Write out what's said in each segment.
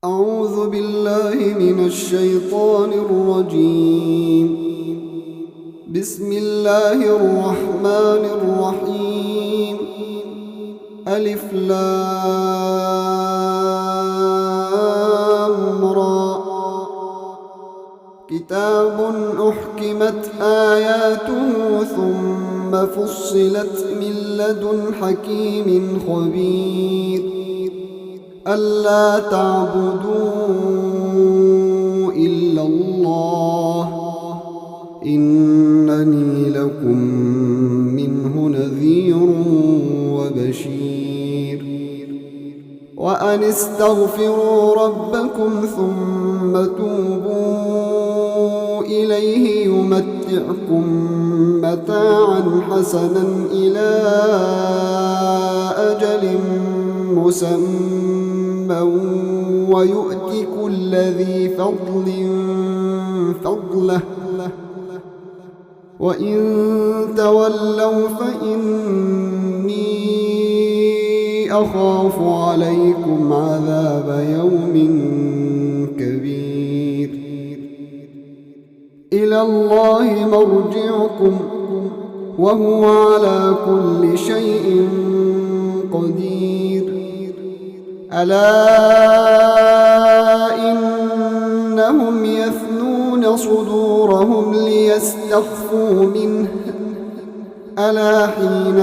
أعوذ بالله من الشيطان الرجيم. بسم الله الرحمن الرحيم. ألف لام را. كتاب أحكمت آياته ثم فصلت من لدن حكيم خبير. ألا تعبدوا إلا الله إنني لكم منه نذير وبشير. وأن استغفروا ربكم ثم توبوا إليه يمتعكم متاعا حسنا إلى أجل مسمى ويؤت كل ذي فضل فضله وإن تولوا فإني أخاف عليكم عذاب يوم كبير. إلى الله مرجعكم وهو على كل شيء قدير. ألا إنهم يثنون صدورهم ليستخفوا منه ألا حين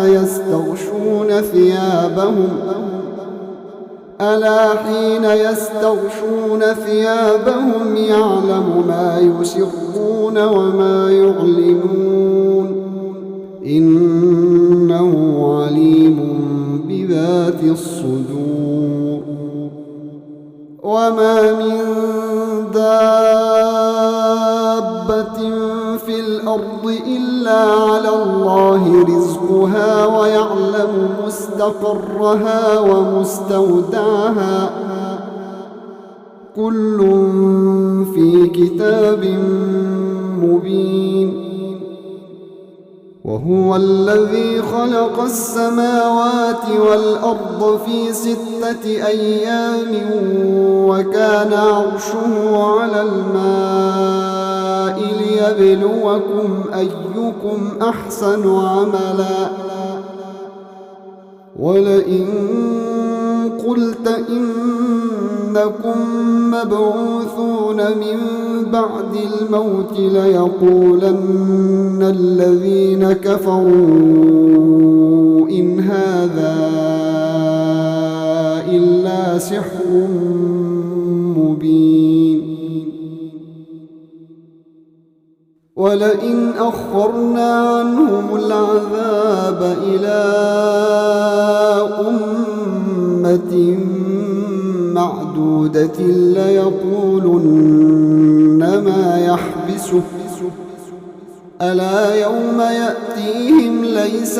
يستغشون ثيابهم يعلم ما يسرون وما يعلنون إنه عليم بذات الصدور. وما من دابة في الأرض إلا على الله رزقها ويعلم مستقرها ومستودعها كل في كتاب مبين. وهو الذي خلق السماوات والأرض في 6 أيام وكان عرشه على الماء ليبلوكم أيكم أحسن عملا. ولئن قلت إنكم مبعوثون من بعد الموت ليقولن الذين كفروا إن هذا إلا سحر مبين. ولئن أخرنا عنهم العذاب إلى أمة معدودة ليقولن ما يحبسه ألا يوم يأتيهم ليس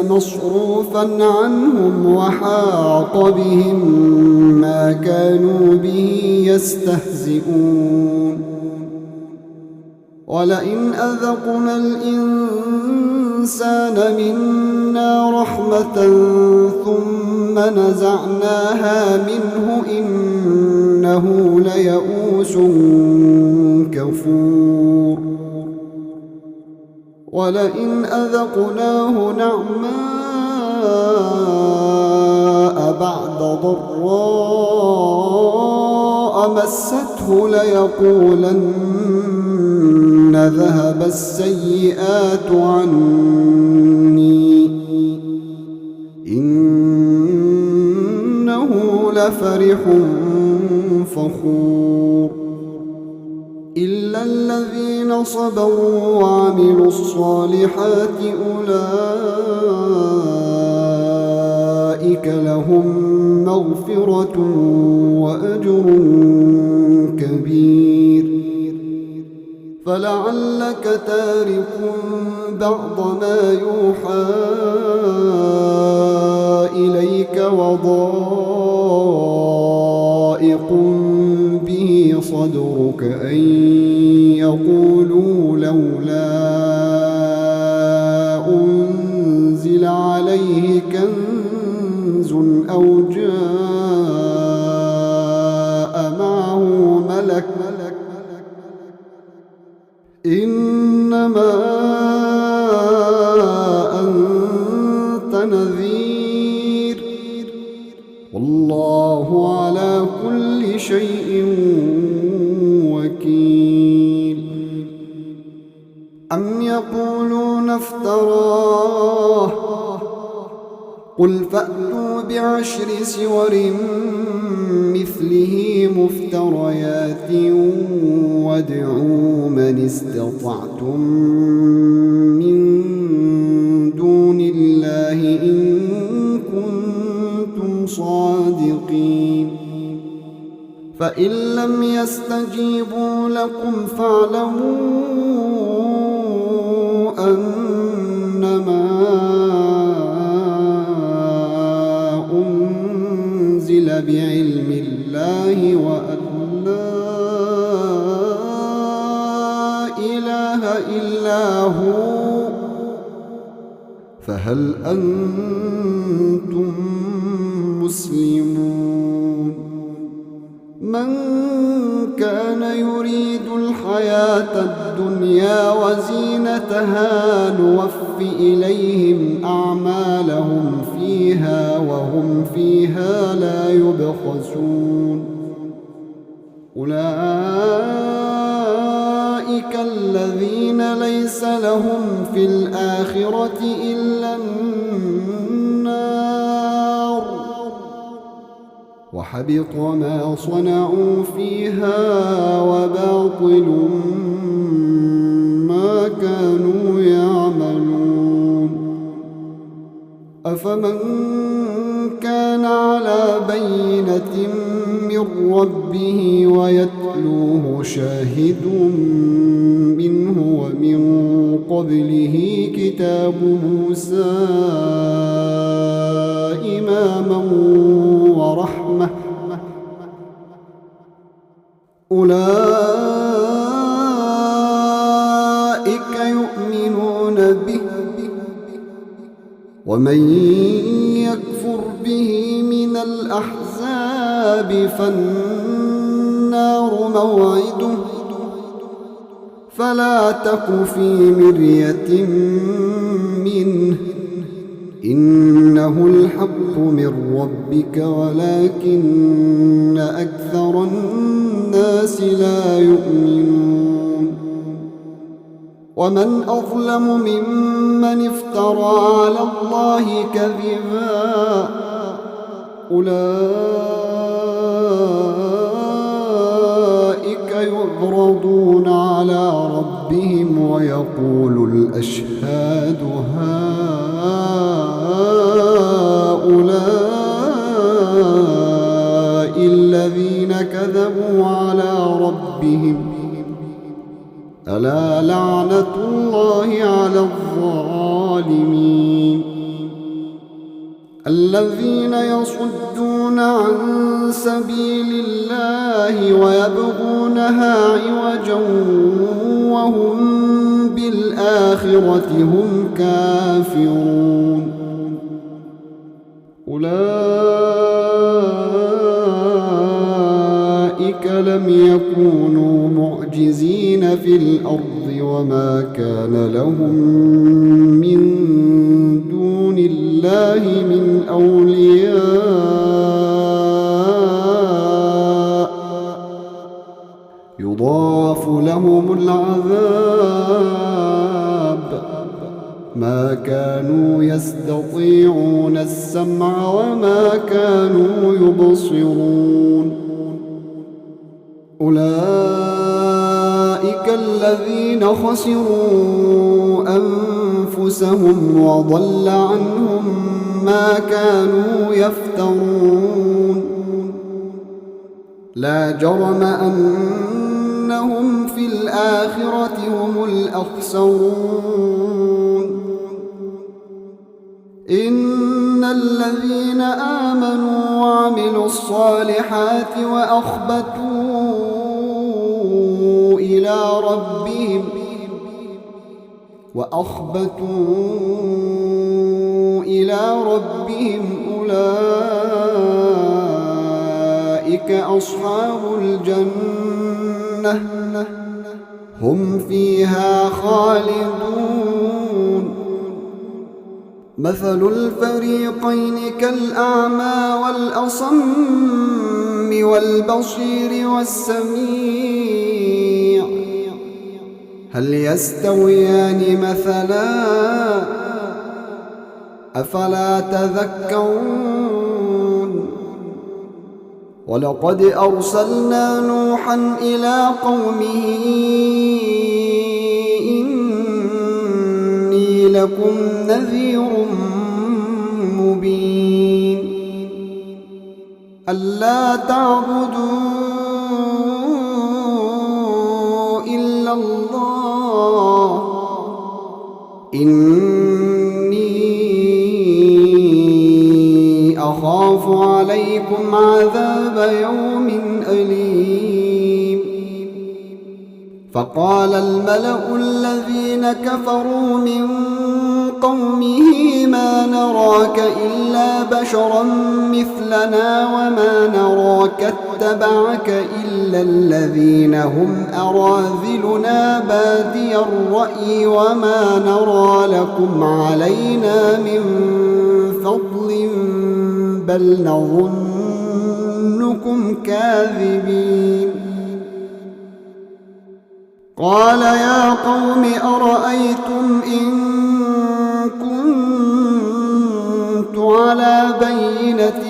مصروفا عنهم وحاق بهم ما كانوا به يستهزئون. ولئن أذقنا الإنسان منا رحمة ثم نزعناها منه إنه ليئوس كفور. ولئن أذقناه نعماء بعد ضراء مسته ليقولن ذهب السيئات عني إنه لفرح فخور. إلا الذين صبروا وعملوا الصالحات أولئك لهم مغفرة وأجر كبير. فلعلك تارك بعض ما يوحى إليك وضائق به صدرك أن يقولوا لولا أنزل عليه إليه كنز أو جاء معه ملك إنما أنت نذير والله على كل شيء وكيل. أم يقولون افتراه قل فأتوا بعشر سور مثله مفتريات وادعوا من استطعتم من دون الله إن كنتم صادقين. فإن لم يستجيبوا لكم فاعلموا أنما أنزل بعلم الله وأن لا إله إلا هو فهل أنتم مسلمون. من كان يريد الحياة الدنيا وزينتها نوف إليهم أعمالهم فيها وهم فيها لا يبخسون. أولئك الذين ليس لهم في الآخرة إلا النار وحبط ما صنعوا فيها وباطل ما كانوا يعملون. أفمن كان على بينة من ربه ويتلوه شاهد منه ومن قبله كتاب موسى إماما ورحمة أولئك يؤمنون به ومن يكفر به من الأحزاب فالنار موعده فلا تك في مرية منه إنه الحق من ربك ولكن أكثر الناس لا يؤمنون. ومن أظلم ممن افترى على الله كذبا أولئك يعرضون على ربهم ويقول الأشهاد هؤلاء الذين كذبوا على ربهم ألا لعنة الله على الظالمين. الذين يصدون عن سبيل الله ويبغونها عوجا وهم بالآخرة هم كافرون. أولئك لم يكونوا معجزين في الأرض وما كان لهم من دون الله من أولياء يضاعف لهم العذاب ما كانوا يستطيعون السمع وما كانوا يبصرون. أولئك الذين خسروا أنفسهم وضل عنهم ما كانوا يفترون. لا جرم أنهم في الآخرة هم الأخسرون. إن الذين آمنوا وعملوا الصالحات وأخبتوا إلى قولهم أولئك أصحاب الجنة هم فيها خالدون. مثل الفريقين كالأعمى والأصم والبصير والسميع هل يستويان مثلا أفلا تذكرون. ولقد أرسلنا نوحا إلى قومه إني لكم نذير مبين ألا تعبدوا إلا الله إني أخاف عليكم عذاب يوم أليم. فقال الملأ الذين كفروا من قومه ما نراك إلا بشرا مثلنا وما نراك اتبعك إلا الذين هم أراذلنا بادي الرأي وما نرى لكم علينا من فضل بل نظنكم كاذبين. قال يا قوم أرأيتم إن كنت على بينة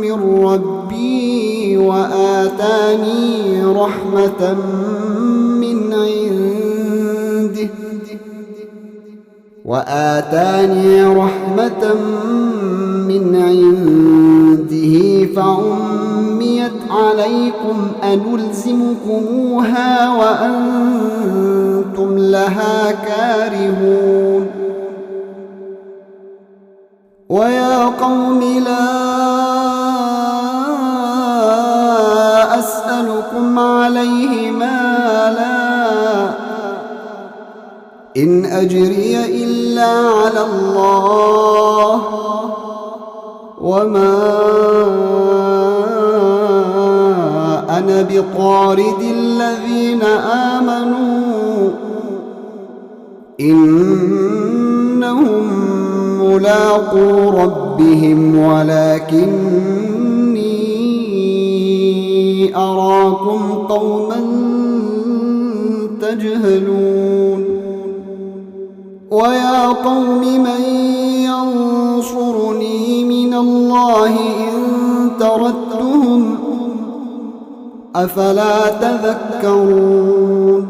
من ربي وآتاني رحمة من عنده فعميت عليكم أنلزمكموها وأنتم لها كارهون. ويا قوم لا أسألكم عليه مالا إن أجري إلا على الله وما أنا بطارد الذين آمنوا إنهم ملاقو ربهم ولكني أراكم قوما تجهلون. ويا قوم من ينصرني من الله إن طردتهم أفلا تذكرون.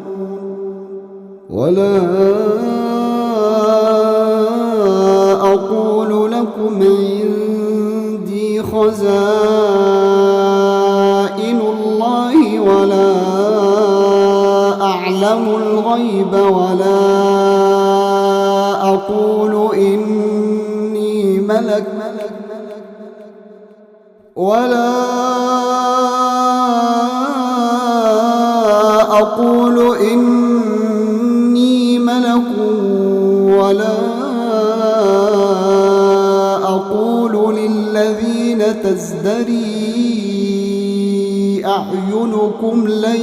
ولا أقول لكم عندي خزائن الله ولا أعلم الغيب ولا أقول إني ملك ولا أقول للذين تزدري أعينكم لن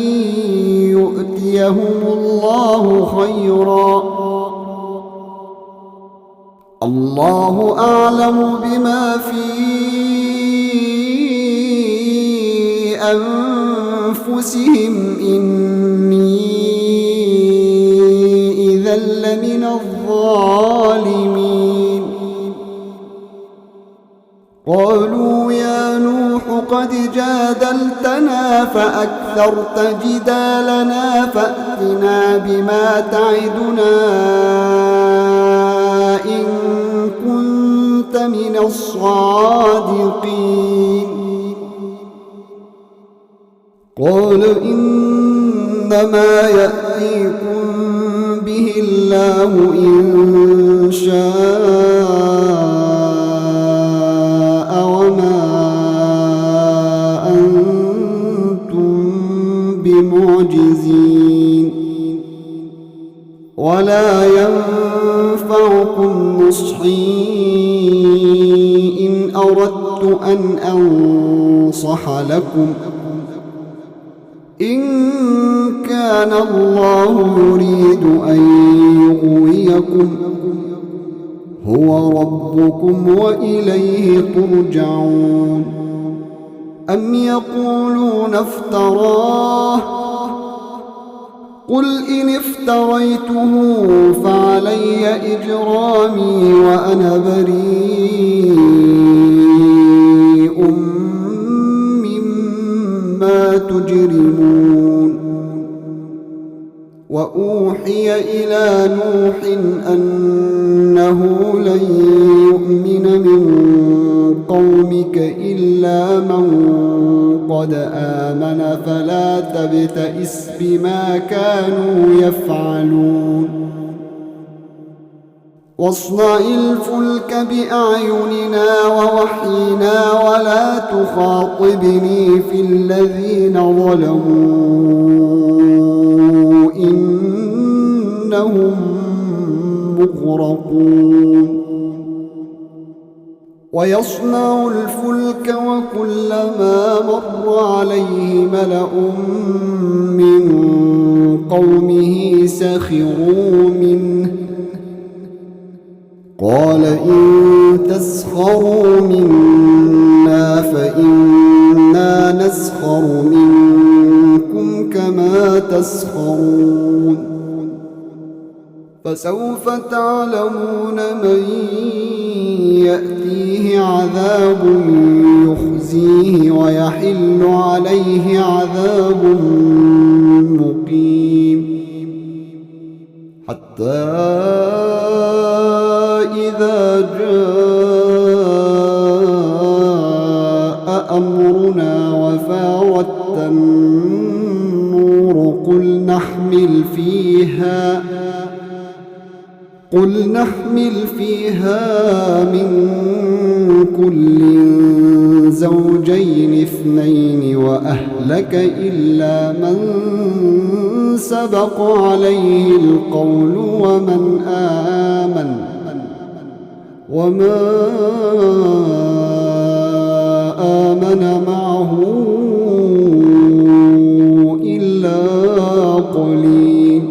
يؤتيهم الله خيرا الله أعلم بما في أنفسهم إني إذا لمن الظالمين. قالوا يا نوح قد جادلتنا فأكثرت جدالنا فأتنا بما تعدنا إن كنت من الصادقين. قال إنما يأتيكم به الله إن شاء وما أنتم بمعجزين ولا ينفعكم نصحي أردت أن أنصح لكم إن كان الله يريد أن يغويكم هو ربكم وإليه ترجعون أم يقولون افتراه قل إن افتريته فعلي إجرامي وأنا بريء مما تجرمون وأوحي إلى نوح أنه لن يؤمن من قومك إلا من قد آمن فلا تبتئس بما كانوا يفعلون واصنع الفلك بأعيننا ووحينا ولا تخاطبني في الذين ظلموا إنهم مغرقون ويصنع الفلك وكلما مر عليه ملأ من قومه سخروا منه قال إن تسخروا منا فإنا نسخر منكم كما تسخرون فسوف تعلمون من يأتيه عذاب يخزيه ويحل عليه عذاب مقيم حتى إذا جاء أمرنا وفاردت النور قل نحمل فيها من كل زوجين اثنين وأهلك إلا من سبق عليه القول ومن آمن وما آمن معه إلا قليل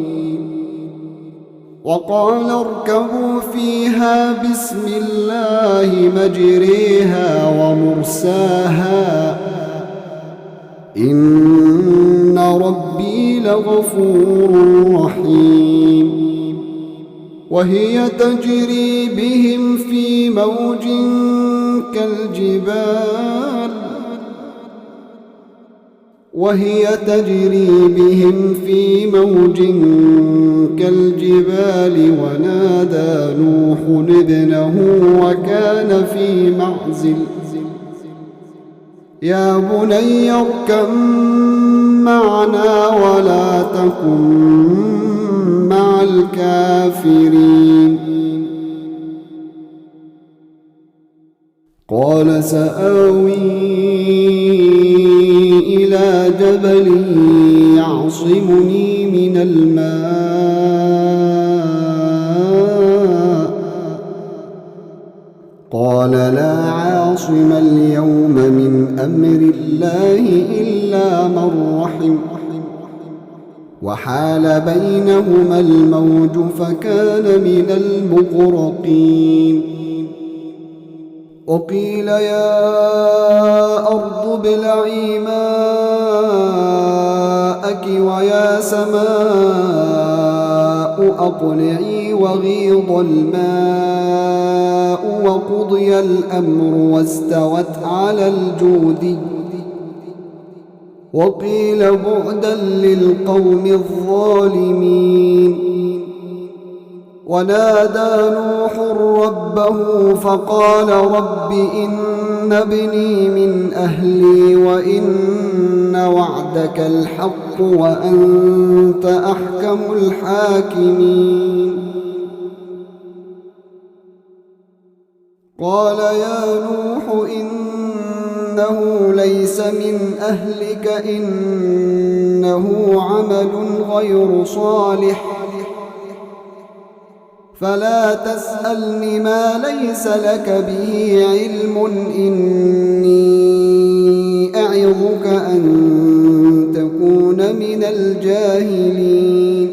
وقال اركبوا فيها بسم الله مجريها ومرساها إن ربي لغفور رحيم وهي تجري بهم في موج كالجبال ونادى نوح ابنه وكان في معزل يا بني اركب معنا ولا تكن مع الكافرين قال سآوي إلى جبل يعصمني من الماء قال لا عاصم اليوم من أمر الله إلا من رحم وحال بينهما الموج فكان من المغرقين وقيل يا أرض ابلعي ماءك ويا سماء أقلعي وغيض الماء وقضي الأمر واستوت على الجود وقيل بعدا للقوم الظالمين ونادى نوح ربه فقال رب إن ابني من أهلي وإن وعدك الحق وأنت أحكم الحاكمين قال يا نوح إنه ليس من أهلك إنه عمل غير صالح فلا تسألني ما ليس لك به علم، إني أعظك أن تكون من الجاهلين.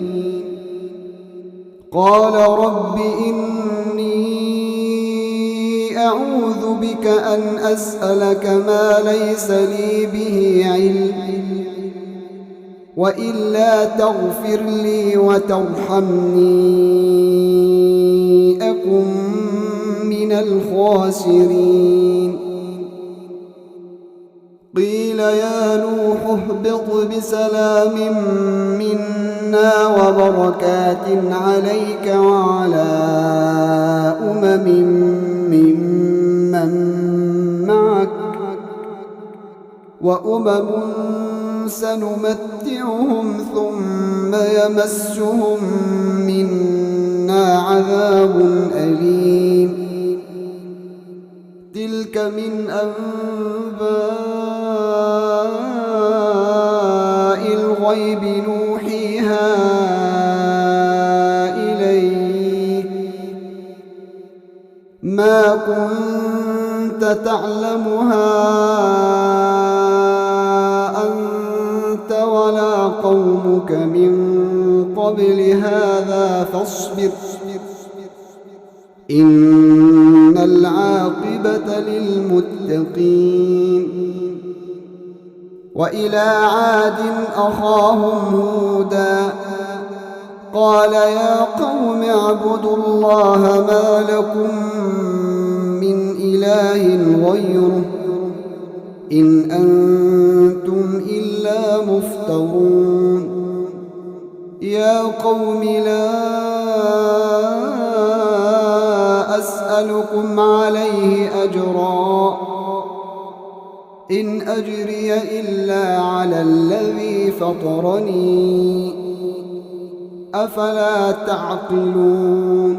قال رب إني أعوذ بك أن أسألك ما ليس لي به علم، وإلا تغفر لي وترحمني أكن من الخاسرين. قيل يا نوح اهبط بسلام منا وبركات عليك وعلى أمم ممن معك، وأمم سنمتعهم ثم يمسهم منا عذاب أليم. تلك من أنباء الغيب نوحيها إليك، ما كنت تعلمها أنت ولا قومك من قبل هذا فاصبر، إن العاقبة للمتقين. وإلى عاد أخاهم هودا قال يا قوم اعبدوا الله ما لكم من إله غيره إن أنتم إلا مفترون. يا قوم لا أسألكم عليه أجرا، إن أجري إلا على الذي فطرني، أفلا تعقلون.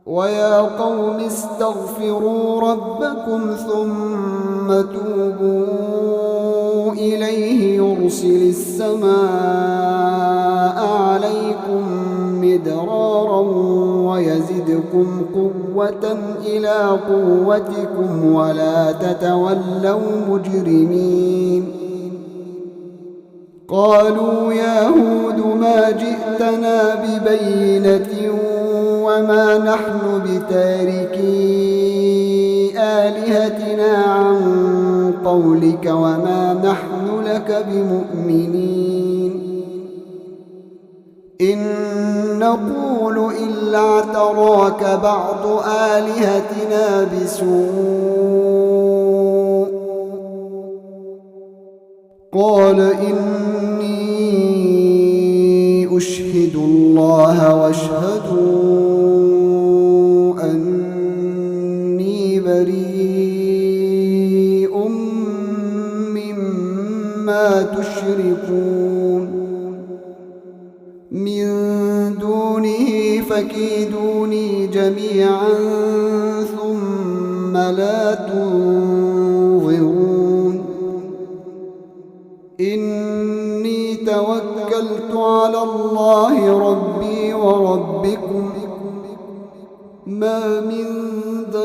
ويا قوم استغفروا ربكم ثم توبوا إليه يرسل السماء عليكم مدرارا ويزدكم قوة إلى قوتكم ولا تتولوا مجرمين. قالوا يا هود ما جئتنا ببينة وما نحن بتاركي آلهتنا عن قولك وما نحن لك بمؤمنين، إن نقول إلا اعتراك بعض آلهتنا بسوء. قال إني أشهد الله واشهدوا أني بريء مما تشركون من دونه فكيدوني جميعا ثم لا تنظرون. إني توكلت على الله ربي وربكم ما من دابة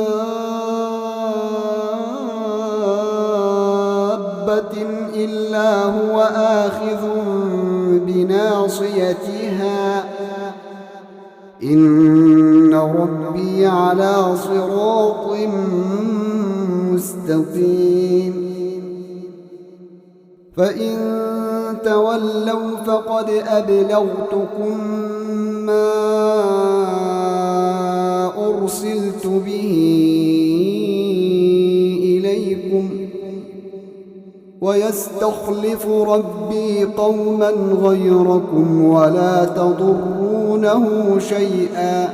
إلا هو آخذ بناصيتها إن ربي على صراط مستقيم. فإن تولوا فقد أبلغتكم ما أرسلت به إليكم ويستخلف ربي قوما غيركم ولا تضرونه شيئا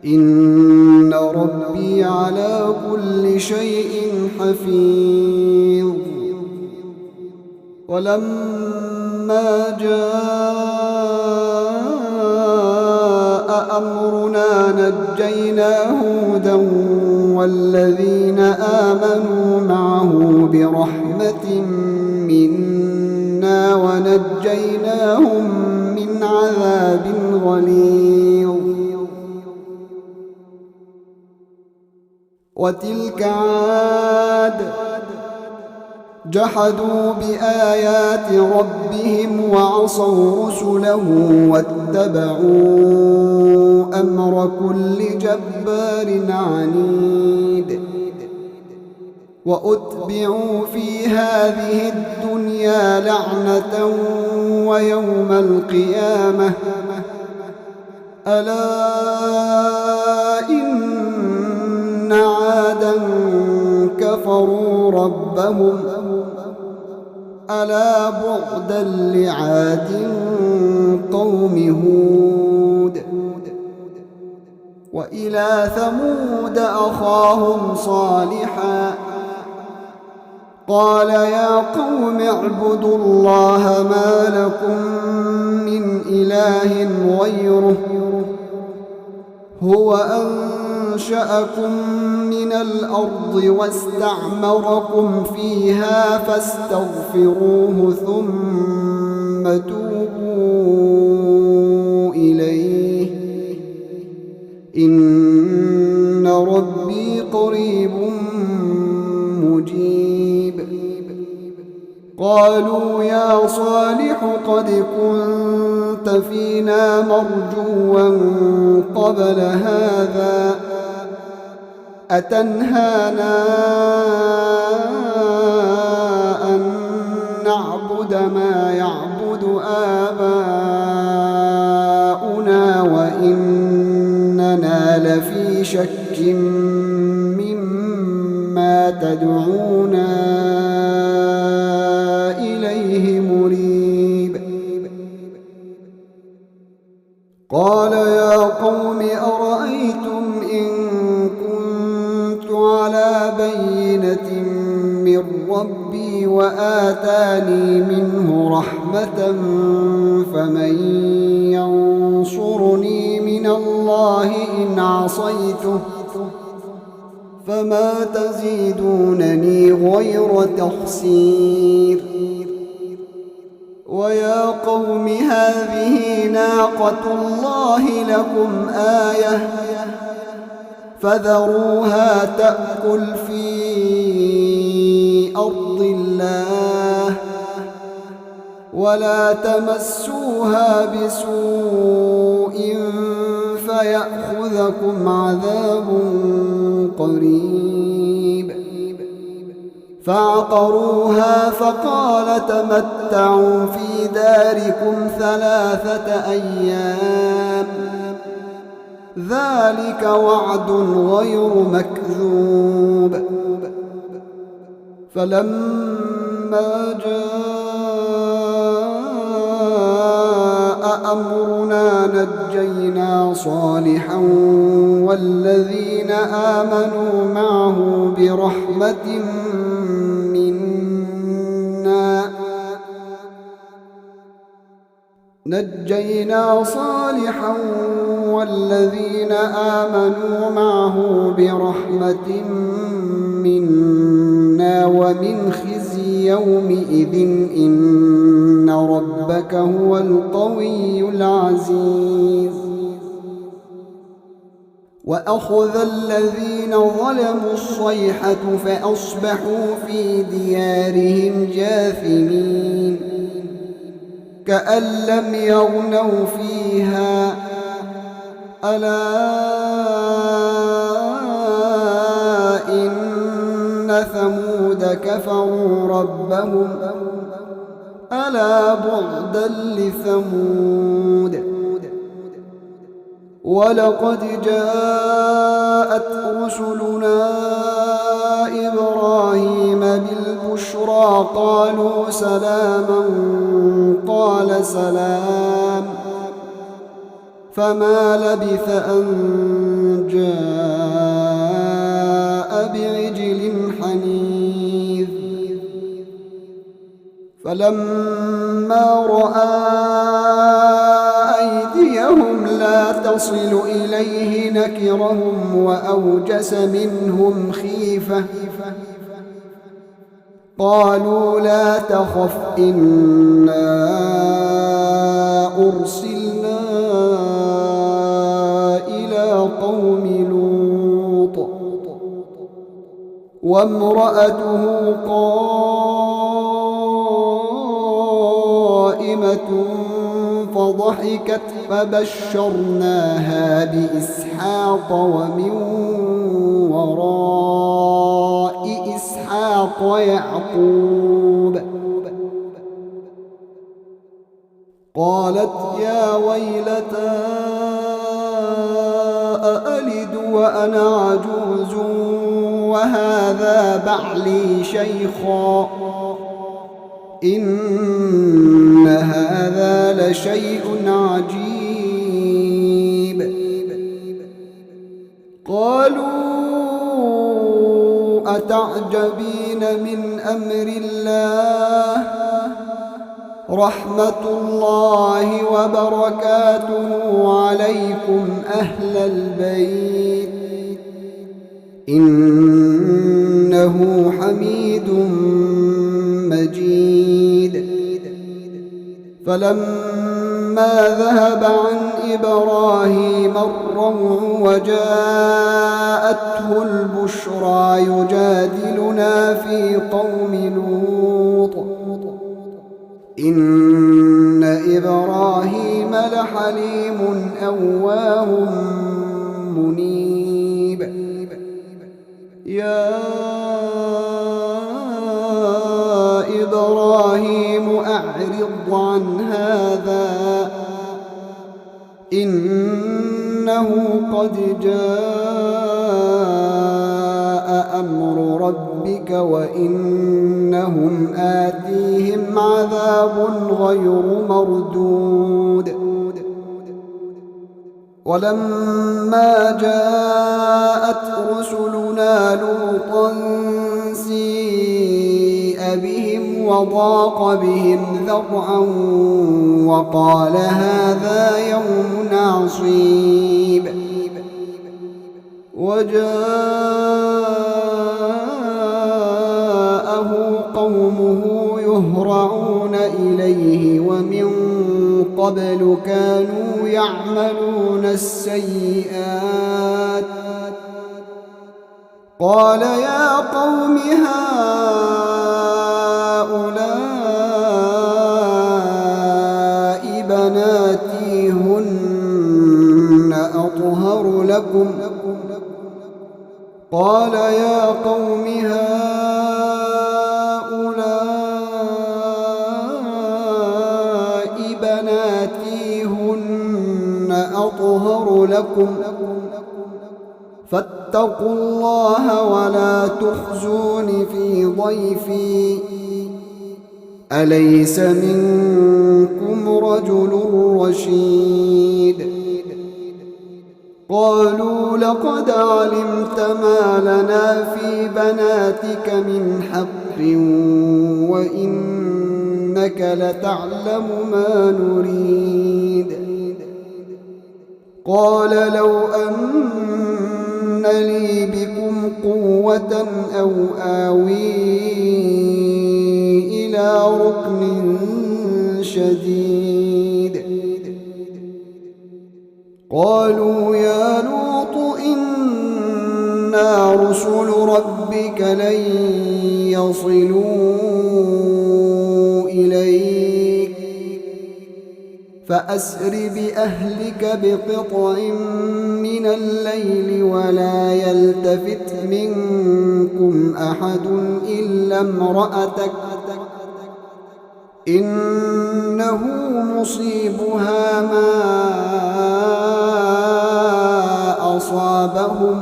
إن ربي على كل شيء حفيظ. ولما جاء أمرنا نجينا هودا والذين آمنوا معه برحمة منا ونجيناهم من عذاب غليظ. وتلك عاد جحدوا بآيات ربهم وعصوا رسله واتبعوا أمر كل جبار عنيد. وأتبعوا في هذه الدنيا لعنة ويوم القيامة ألا إن عادا كفروا ربهم ألا بعدا لعاد قوم هود. وإلى ثمود أخاهم صالحا قال يا قوم اعبدوا الله ما لكم من إله غيره هو أنشأكم من الأرض واستعمركم فيها فاستغفروه ثم توبوا إليه إن ربي قريب مجيب. قالوا يا صالح قد كنت فينا مرجوا قبل هذا أتنهانا أن نعبد ما يعبد آباؤنا وإننا لفي شك مما تدعونا إليه مريب. قال يا قوم أرأيتم إن كنت على بينة من ربي وآتاني منه رحمة فمن ينصرني من الله إن عصيته فما تزيدونني غير تخسير. ويا قوم هذه ناقة الله لكم آية فذروها تأكل في أرض الله ولا تمسوها بسوء فيأخذكم عذاب قريب. فعقروها فقال تمتعوا في داركم 3 أيام ذلك وعد غير مكذوب. فلما جاء أمرنا نجينا صالحا والذين آمنوا معه برحمة منا ومن خزي يومئذ إن ربك هو القوي العزيز. وأخذ الذين ظلموا الصيحة فأصبحوا في ديارهم جاثمين كأن لم يغنوا فيها ألا إن ثمود كفروا ربهم ألا بعدا لثمود. ولقد جاءت رسلنا إبراهيم بالبشرى قالوا سلاما قال سلام فما لبث أن جاء بعجل حنيذ. فلما رأى أيديهم لا تصل إليه نكرهم وأوجس منهم خيفة قالوا لا تخف إنا أرسلنا قوم لوط وامرأته قائمة فضحكت فبشرناها بإسحاق ومن وراء إسحاق يعقوب قالت يا ويلتى أألد وأنا عجوز وهذا بعلي شيخا إن هذا لشيء عجيب قالوا أتعجبين من أمر الله رحمة الله وبركاته عليكم أهل البيت إنه حميد مجيد فلما ذهب عن إبراهيم الروع وجاءته البشرى يجادلنا في قوم لوط إن إبراهيم لحليم أواه منيب يا إبراهيم أعرض عن هذا إنه قد جاء أمر ربك وإنهم آتيهم عذاب غير مردود ولما جاءت رسلنا لوطا سيء بهم وضاق بهم ذرعا وقال هذا يوم عصيب وجاءه قومه يهرعون إليه ومن قبل كانوا يعملون السيئات قال يا قوم هؤلاء بناتي هن أطهر لكم قال يا قوم هؤلاء بناتي هن أطهر لكم فاتقوا الله ولا تخزون في ضيفي أليس منكم رجل رشيد قالوا لقد علمت ما لنا في بناتك من حق وإنك لتعلم ما نريد قال لو أن لي بكم قوة أو آوي إلى ركن شديد قالوا يا لوط إنا رسل ربك لن يصلوا إليك فأسر بأهلك بقطع من الليل ولا يلتفت منكم أحد إلا امرأتك إنه مصيبها ما أصابهم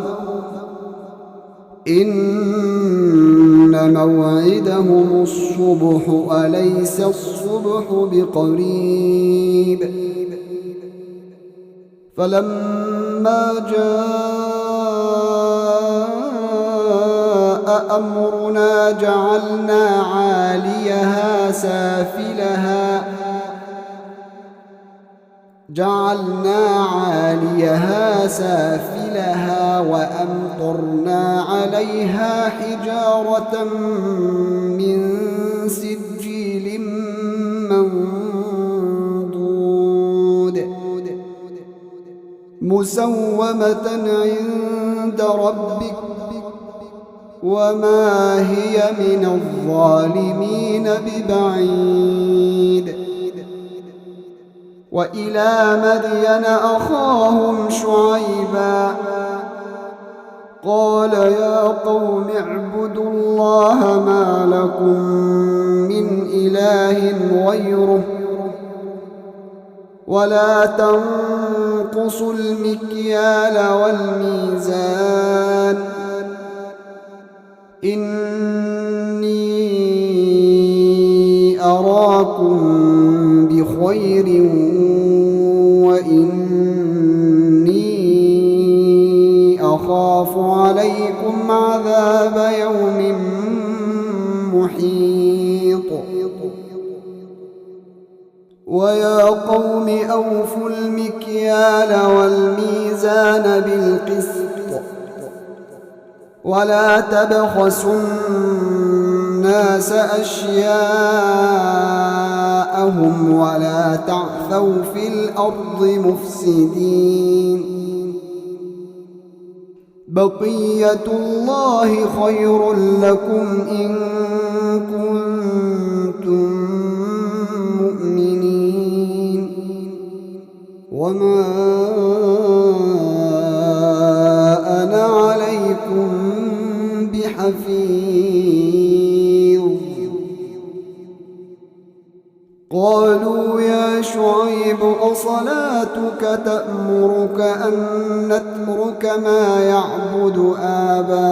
إن موعدهم الصبح أليس الصبح بقريب فلما جاء أمرنا جعلنا عاليها سافلها وأمطرنا عليها حجارة من سجيل منضود مسومة عند ربك وما هي من الظالمين ببعيد. وإلى مدين أخاهم شعيبا قال يا قوم اعبدوا الله ما لكم من إله غيره ولا تنقصوا المكيال والميزان إني أراكم بخير وإني أخاف عليكم عذاب يوم محيط. ويا قوم أوفوا المكيال والميزان بالقسط ولا تبخسوا الناس أشياءهم ولا تعثوا في الأرض مفسدين. بقية الله خير لكم إن كنتم مؤمنين وما أنا عليكم بحفيظ. قالوا يا شعيب أصلاتك تأمرك أن نترك ما يعبد آباؤنا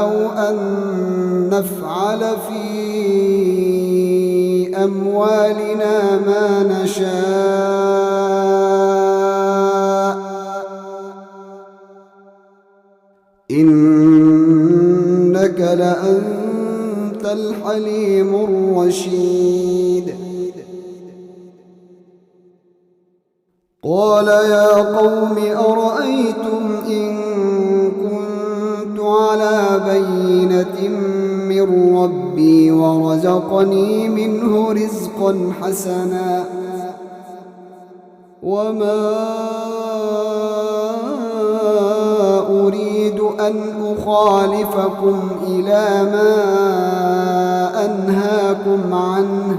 أو أن نفعل في أموالنا ما نشاء إنك لأنت الحليم الرشيد. قال يا قوم أرأيتم إن كنت على بينة من ربي ورزقني منه رزقا حسنا وما أريد أن أخالفكم إلى ما أنهاكم عنه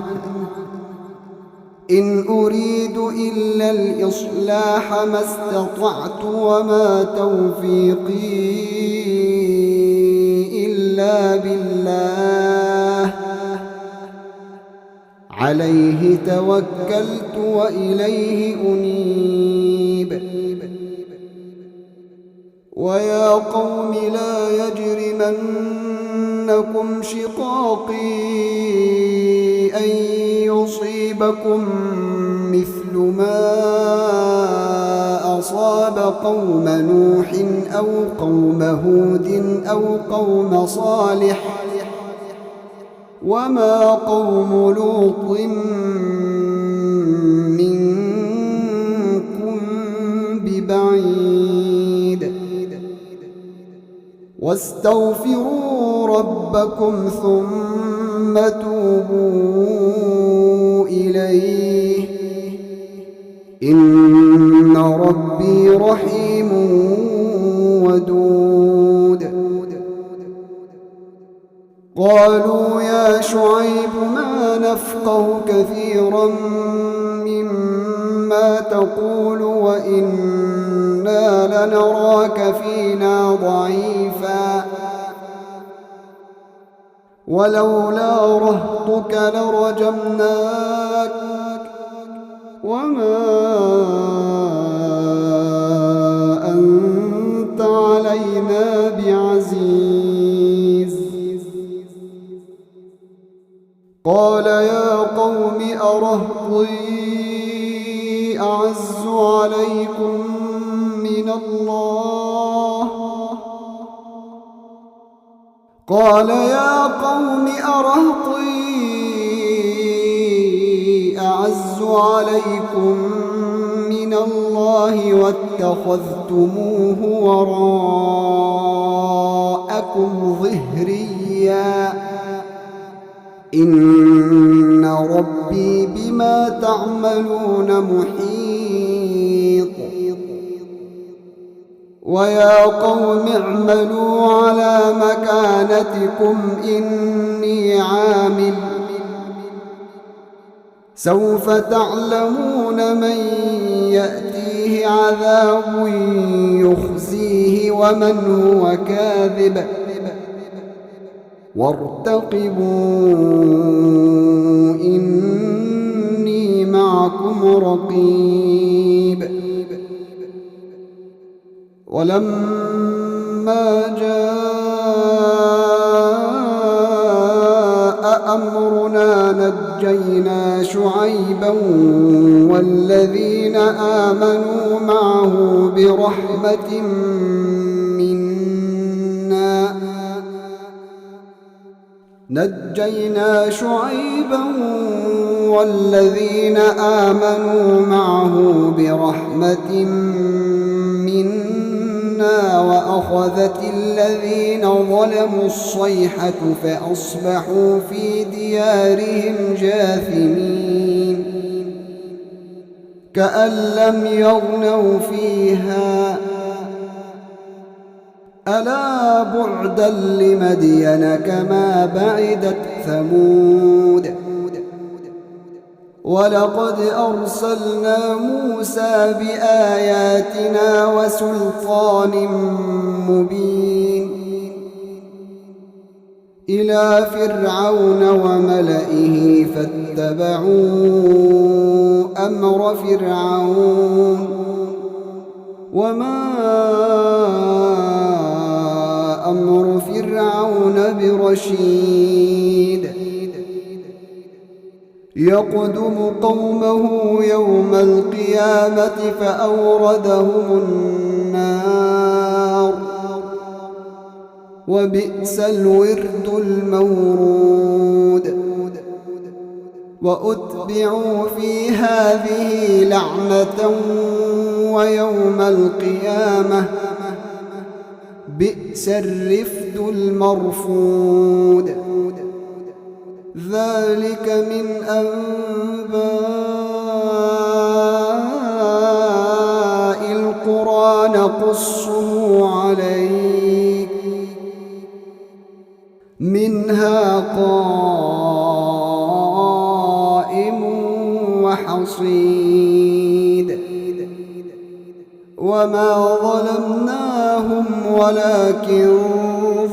إن أريد إلا الإصلاح ما استطعت وما توفيقي إلا بالله عليه توكلت وإليه أنيب. ويا قوم لا يجرمنكم شقاقي أن يصيبكم مثل ما أصاب قوم نوح أو قوم هود أو قوم صالح وما قوم لوط منكم ببعيد. واستغفروا ربكم ثم توبوا إليه إن ربي رحيم ودود. قالوا يا شعيب ما نفقه كثيرا مما تقول وإنا لنراك فينا ضعيفا ولولا رهطك لرجمناك وما أنت علينا بعزيز. قال يا قوم أرهطي أعز عليكم من الله قال يا قوم أرهطي أعز عليكم من الله واتخذتموه وراءكم ظهريا إن ربي بما تعملون محيط ويا قوم اعملوا على مكانتكم إني عامل سوف تعلمون من يأتيه عذاب يخزيه ومن هو كاذب وارتقبوا إني معكم رقيب ولما جاء أمرنا نجينا شعيبا والذين آمنوا معه برحمة منا والذين آمنوا معه برحمة منا وأخذت الذين ظلموا الصيحة فأصبحوا في ديارهم جاثمين كأن لم يغنوا فيها ألا بعدا لمدين كما بعدت ثمود ولقد أرسلنا موسى بآياتنا وسلطان مبين إلى فرعون وملئه فاتبعوا أمر فرعون وما أمر فرعون برشيد يقدم قومه يوم القيامة فأوردهم النار وبئس الورد المورود وأتبعوا في هذه لعنة ويوم القيامة بئس الرفد المرفود ذلك من أنباء القرى نقصه عليك منها قائم وحصيد وما ظلمناهم ولكن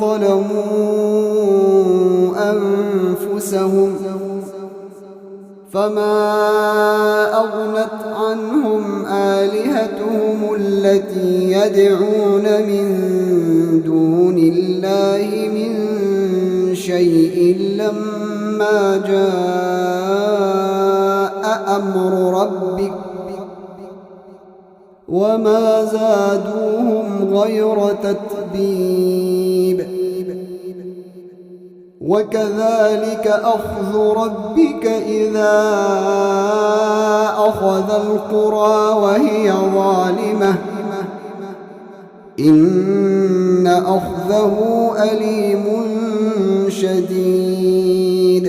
ظلموا أنفسهم فما أغنت عنهم آلهتهم التي يدعون من دون الله من شيء لما جاء أمر ربك وما زادوهم غير تتبيب وكذلك أخذ ربك إذا أخذ القرى وهي ظالمة إن أخذه أليم شديد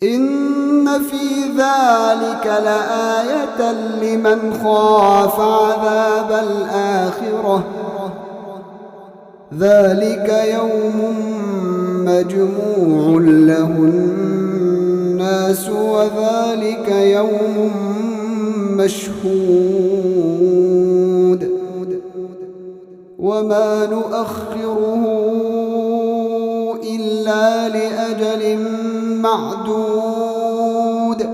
إن في ذلك لآية لمن خاف عذاب الآخرة ذلك يوم مجموع له الناس وذلك يوم مشهود وما نؤخره إلا لأجل معدود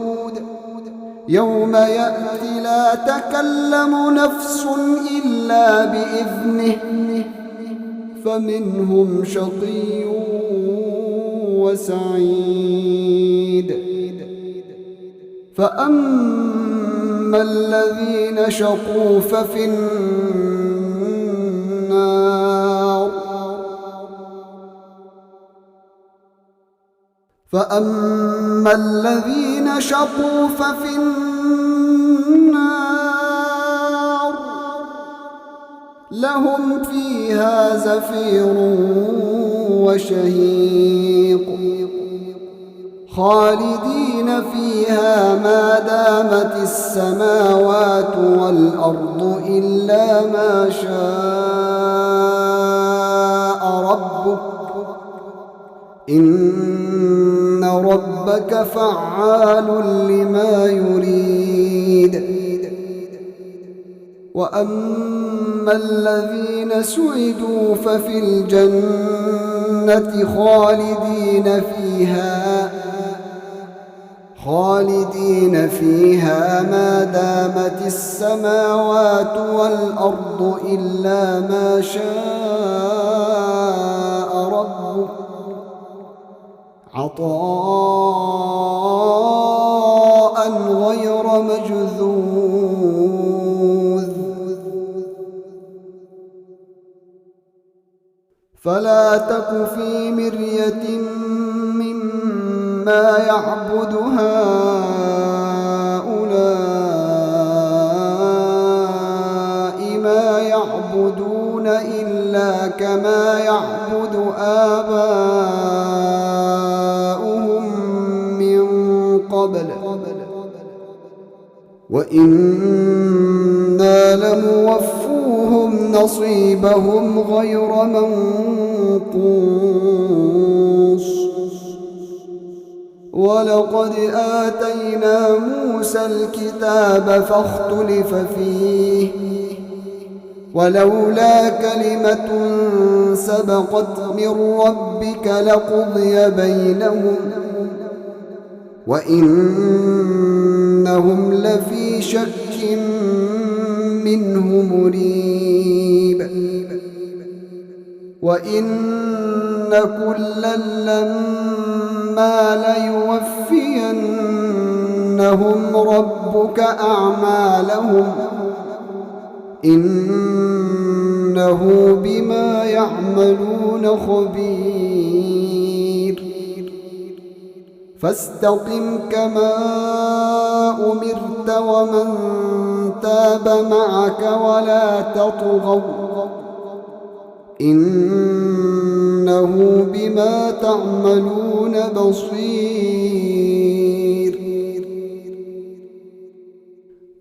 يوم يأتي لا تكلم نفس إلا بإذنه فمنهم شقي وسعيد فأما الذين شقوا ففي النار لهم فيها زفير وشهيق خالدين فيها ما دامت السماوات والأرض إلا ما شاء ربك إن ربك فعال لما يريد. وأما الذين سعدوا ففي الجنة خالدين فيها ما دامت السماوات والأرض إلا ما شاء ربك عطاء غير مجذوذ. فلا تك في مرية مما يعبد هؤلاء ما يعبدون إلا كما يعبد آباؤهم من قبل وإنا لموفوهم نصيبهم غير منقوص. ولقد آتينا موسى الكتاب فاختلف فيه ولولا كلمة سبقت من ربك لقضي بينهم وإنهم لفي شك منه مريب. وإن كلا لما ليوفينهم ربك أعمالهم إنه بما يعملون خبير. فاستقم كما أمرت ومن تاب معك ولا تطغوا إنه بما تعملون بصير.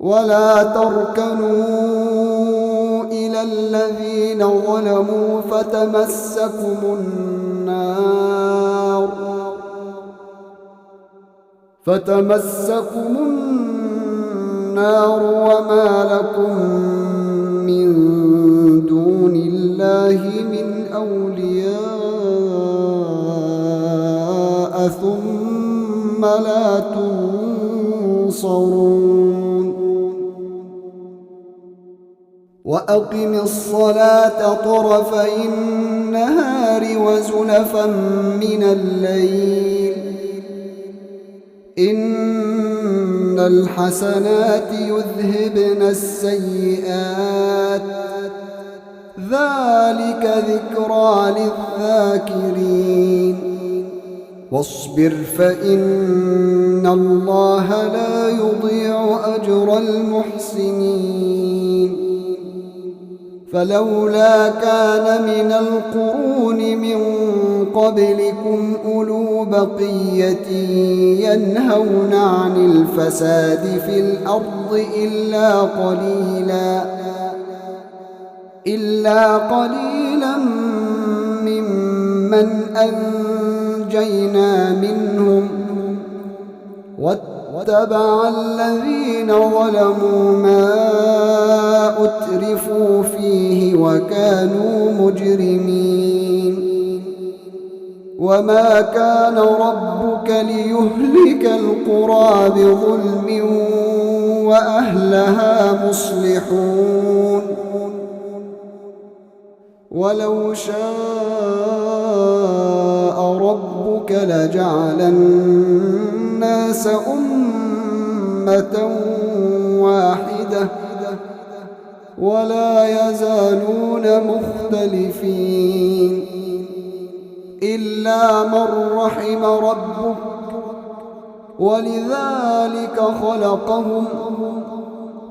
ولا تركنوا إلى الذين ظلموا فتمسكم النار وما لكم من دون الله من أولياء ثم لا تنصرون. وأقم الصلاة طرفي النهار وزلفا من الليل إن الحسنات يذهبن السيئات ذلك ذكرى للذاكرين. واصبر فإن الله لا يضيع أجر المحسنين. فلولا كان من القرون من قبلكم أولو بقية ينهون عن الفساد في الأرض إلا قليلا ممن أنجينا منهم واتبع الذين ظلموا ما أترفوا فيه وكانوا مجرمين. وما كان ربك ليهلك القرى بظلم وأهلها مصلحون. ولو شاء ربك لجعل الناس أمة واحدة ولا يزالون مختلفين إلا من رحم ربك ولذلك خلقهم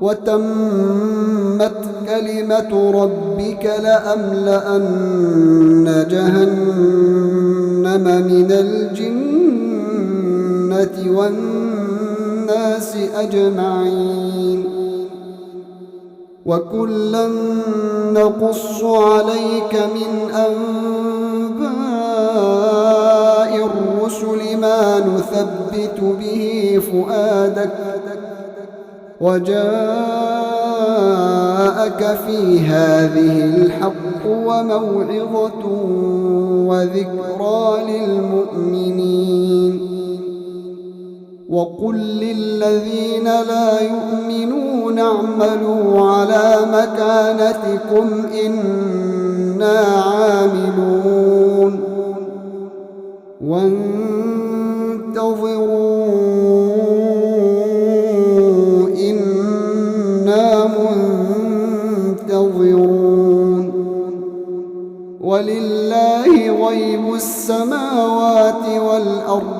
وتمت كلمة ربك لأملأن جهنم من الجنة الجنة والناس أجمعين وكلا نقص عليك من أنباء الرسل ما نثبت به فؤادك وجاءك في هذه الحق وموعظة وذكرى للمؤمنين وقل للذين لا يؤمنون اعملوا على مكانتكم إنا عاملون وانتظروا إنا منتظرون ولله غيب السماوات والأرض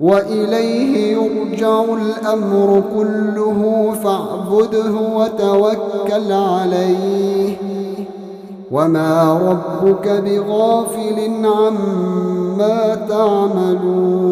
وإليه يرجع الأمر كله فاعبده وتوكل عليه وما ربك بغافل عما تعملون